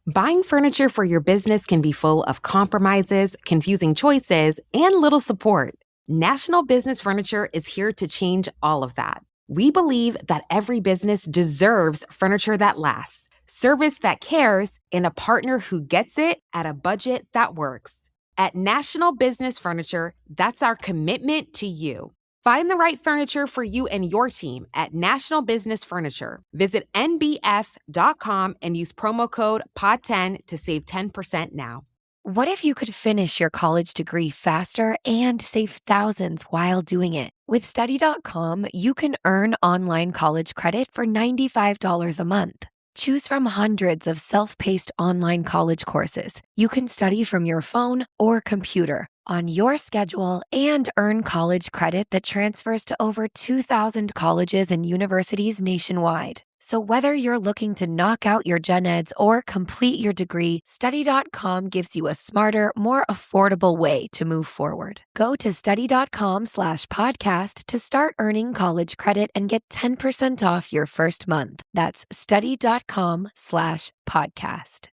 Buying furniture for your business can be full of compromises, confusing choices, and little support. National Business Furniture is here to change all of that. We believe that every business deserves furniture that lasts, service that cares, and a partner who gets it at a budget that works. At National Business Furniture, that's our commitment to you. Find the right furniture for you and your team at National Business Furniture. Visit nbf.com and use promo code POD10 to save 10% now. What if you could finish your college degree faster and save thousands while doing it? With Study.com, you can earn online college credit for $95 a month. Choose from hundreds of self-paced online college courses. You can study from your phone or computer on your schedule and earn college credit that transfers to over 2,000 colleges and universities nationwide. So whether you're looking to knock out your gen eds or complete your degree, Study.com gives you a smarter, more affordable way to move forward. Go to Study.com/podcast to start earning college credit and get 10% off your first month. That's Study.com/podcast.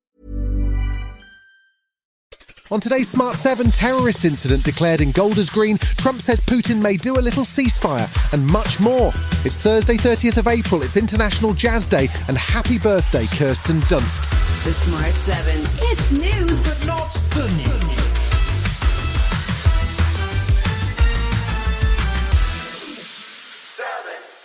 On today's Smart 7, terrorist incident declared in Golders Green, Trump says Putin may do a little ceasefire, and much more. It's Thursday, 30th of April, it's International Jazz Day, and happy birthday, Kirsten Dunst. The Smart 7. It's news, but not the news.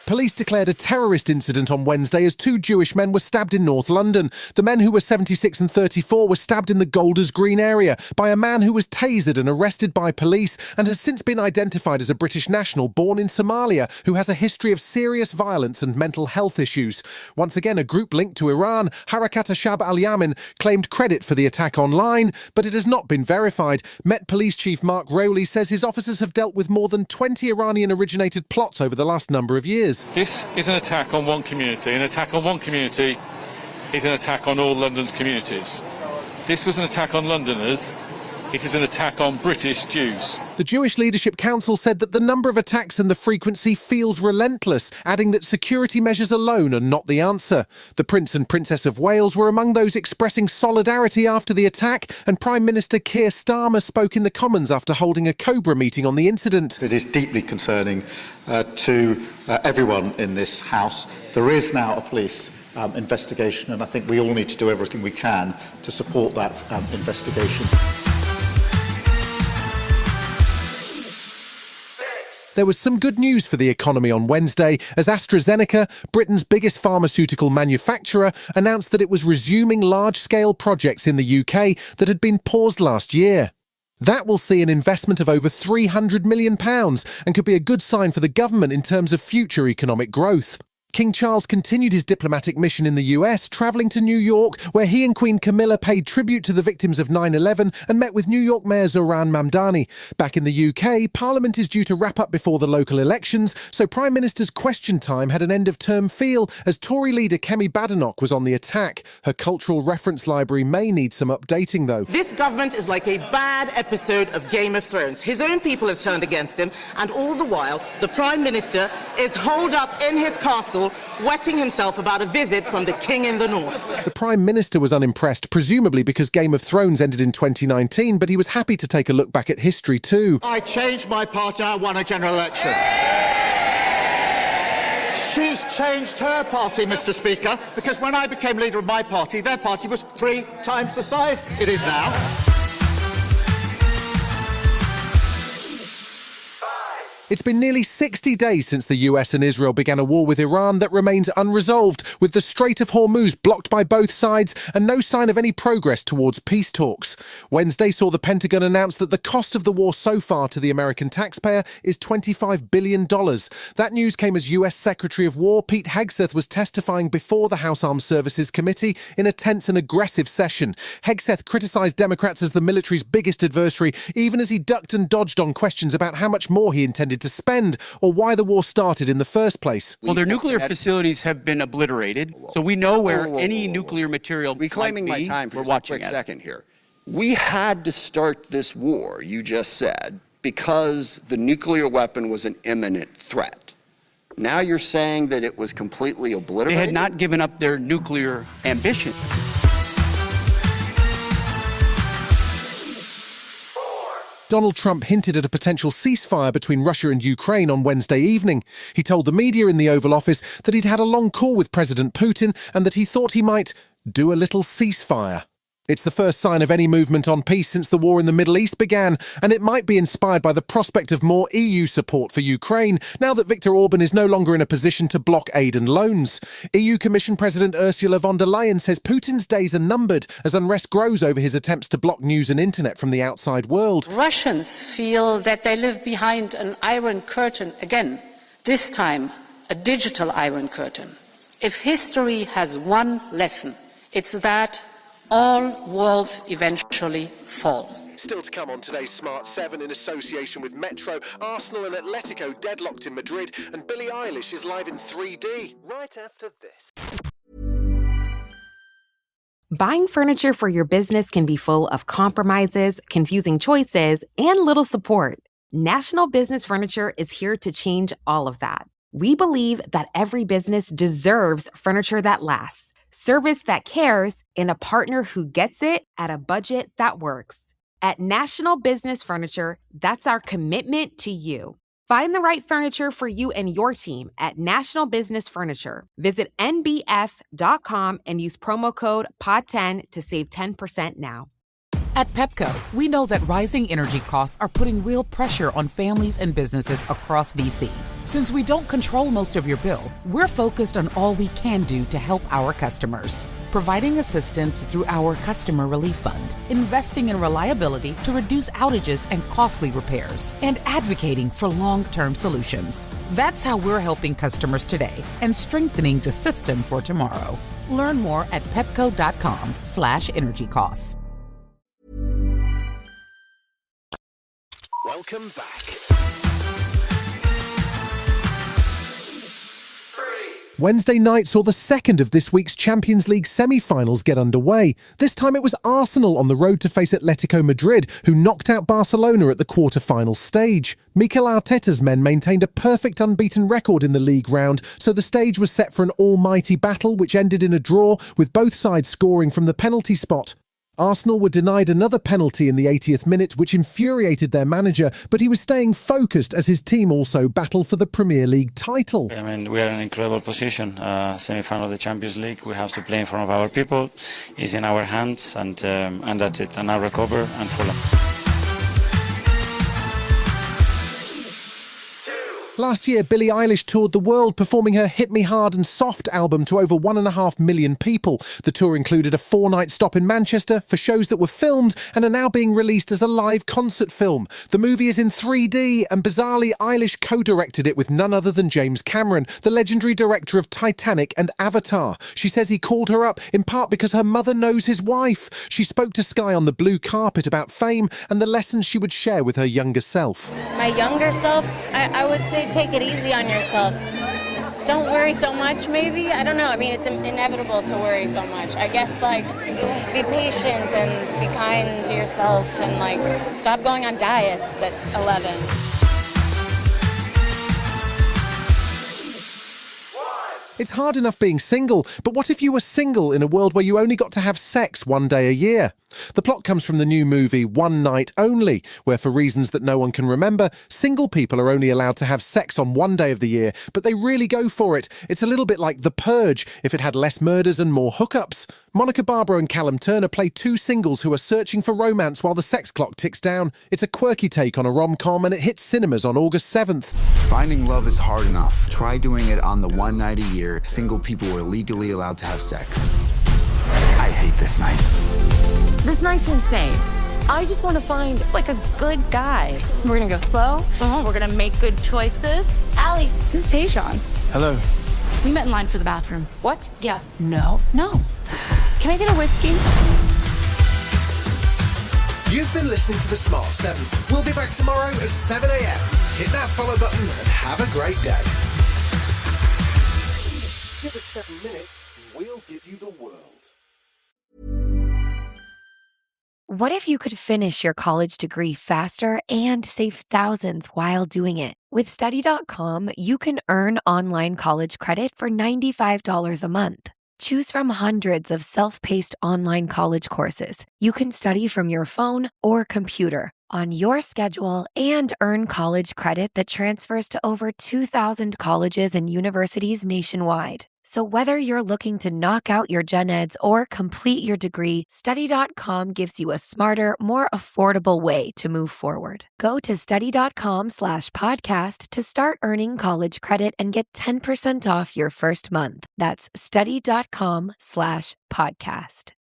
Police declared a terrorist incident on Wednesday as two Jewish men were stabbed in North London. The men, who were 76 and 34, were stabbed in the Golders Green area by a man who was tasered and arrested by police and has since been identified as a British national born in Somalia who has a history of serious violence and mental health issues. Once again, a group linked to Iran, Harakat Ashab al-Yamin, claimed credit for the attack online, but it has not been verified. Met Police Chief Mark Rowley says his officers have dealt with more than 20 Iranian-originated plots over the last number of years. This is an attack on one community. An attack on one community is an attack on all London's communities. This was an attack on Londoners. It is an attack on British Jews. The Jewish Leadership Council said that the number of attacks and the frequency feels relentless, adding that security measures alone are not the answer. The Prince and Princess of Wales were among those expressing solidarity after the attack, and Prime Minister Keir Starmer spoke in the Commons after holding a Cobra meeting on the incident. It is deeply concerning to everyone in this House. There is now a police investigation, and I think we all need to do everything we can to support that investigation. There was some good news for the economy on Wednesday as AstraZeneca, Britain's biggest pharmaceutical manufacturer, announced that it was resuming large-scale projects in the UK that had been paused last year. That will see an investment of over £300 million and could be a good sign for the government in terms of future economic growth. King Charles continued his diplomatic mission in the US, travelling to New York, where he and Queen Camilla paid tribute to the victims of 9/11 and met with New York Mayor Zohran Mamdani. Back in the UK, Parliament is due to wrap up before the local elections, so Prime Minister's question time had an end-of-term feel as Tory leader Kemi Badenoch was on the attack. Her cultural reference library may need some updating, though. This government is like a bad episode of Game of Thrones. His own people have turned against him, and all the while, the Prime Minister is holed up in his castle, wetting himself about a visit from the King in the North. The Prime Minister was unimpressed, presumably because Game of Thrones ended in 2019, but he was happy to take a look back at history too. I changed my party, I won a general election. She's changed her party, Mr. Speaker, because when I became leader of my party, their party was 3 times the size it is now. It's been nearly 60 days since the US and Israel began a war with Iran that remains unresolved, with the Strait of Hormuz blocked by both sides and no sign of any progress towards peace talks. Wednesday saw the Pentagon announce that the cost of the war so far to the American taxpayer is $25 billion. That news came as US Secretary of War Pete Hegseth was testifying before the House Armed Services Committee in a tense and aggressive session. Hegseth criticised Democrats as the military's biggest adversary, even as he ducked and dodged on questions about how much more he intended to spend or why the war started in the first place. Well, their nuclear facilities have been obliterated, so we know where any nuclear material reclaiming might be. my time for We're just a quick second here. We had to start this war, you just said, because the nuclear weapon was an imminent threat. Now you're saying that it was completely obliterated? They had not given up their nuclear ambitions. Donald Trump hinted at a potential ceasefire between Russia and Ukraine on Wednesday evening. He told the media in the Oval Office that he'd had a long call with President Putin and that he thought he might do a little ceasefire. It's the first sign of any movement on peace since the war in the Middle East began, and it might be inspired by the prospect of more EU support for Ukraine, now that Viktor Orban is no longer in a position to block aid and loans. EU Commission President Ursula von der Leyen says Putin's days are numbered as unrest grows over his attempts to block news and internet from the outside world. Russians feel that they live behind an iron curtain again, this time a digital iron curtain. If history has one lesson, it's that all walls eventually fall. Still to come on today's Smart 7 in association with Metro, Arsenal and Atletico deadlocked in Madrid, and Billie Eilish is live in 3D right after this. Buying furniture for your business can be full of compromises, confusing choices, and little support. National Business Furniture is here to change all of that. We believe that every business deserves furniture that lasts, service that cares, and a partner who gets it at a budget that works. At National Business Furniture, that's our commitment to you. Find the right furniture for you and your team at National Business Furniture. Visit nbf.com and use promo code POD10 to save 10% now. At Pepco, we know that rising energy costs are putting real pressure on families and businesses across D.C. Since we don't control most of your bill, we're focused on all we can do to help our customers. Providing assistance through our Customer Relief Fund, investing in reliability to reduce outages and costly repairs, and advocating for long-term solutions. That's how we're helping customers today and strengthening the system for tomorrow. Learn more at pepco.com/energy costs. Welcome back. Wednesday night saw the second of this week's Champions League semi-finals get underway. This time it was Arsenal on the road to face Atletico Madrid, who knocked out Barcelona at the quarter-final stage. Mikel Arteta's men maintained a perfect unbeaten record in the league round, so the stage was set for an almighty battle which ended in a draw, with both sides scoring from the penalty spot. Arsenal were denied another penalty in the 80th minute, which infuriated their manager, but he was staying focused as his team also battled for the Premier League title. I mean, we are in an incredible position. Semi-final of the Champions League, we have to play in front of our people. It's in our hands, and that's it. And now recover and Fulham. Last year, Billie Eilish toured the world, performing her Hit Me Hard and Soft album to over 1.5 million people. The tour included a 4-night stop in Manchester for shows that were filmed and are now being released as a live concert film. The movie is in 3D, and bizarrely, Eilish co-directed it with none other than James Cameron, the legendary director of Titanic and Avatar. She says he called her up in part because her mother knows his wife. She spoke to Sky on the blue carpet about fame and the lessons she would share with her younger self. My younger self, I would say take it easy on yourself. Don't worry so much, maybe. I don't know. I mean, it's inevitable to worry so much. I guess, like, be patient and be kind to yourself and, like, stop going on diets at 11. It's hard enough being single, but what if you were single in a world where you only got to have sex one day a year? The plot comes from the new movie One Night Only, where for reasons that no one can remember, single people are only allowed to have sex on one day of the year, but they really go for it. It's a little bit like The Purge, if it had less murders and more hookups. Monica Barbaro and Callum Turner play two singles who are searching for romance while the sex clock ticks down. It's a quirky take on a rom-com, and it hits cinemas on August 7th. Finding love is hard enough. Try doing it on the one night a year single people are legally allowed to have sex. I hate this night. This night's insane. I just want to find, like, a good guy. We're gonna go slow. We're gonna make good choices. Allie, this is Tayshawn. Hello. We met in line for the bathroom. What? Yeah. No. Can I get a whiskey? You've been listening to The Smart 7. We'll be back tomorrow at 7 a.m. Hit that follow button and have a great day. Give us 7 minutes and we'll give you the world. What if you could finish your college degree faster and save thousands while doing it? With Study.com, you can earn online college credit for $95 a month. Choose from hundreds of self-paced online college courses. You can study from your phone or computer on your schedule and earn college credit that transfers to over 2,000 colleges and universities nationwide. So whether you're looking to knock out your gen eds or complete your degree, Study.com gives you a smarter, more affordable way to move forward. Go to Study.com/podcast to start earning college credit and get 10% off your first month. That's Study.com/podcast.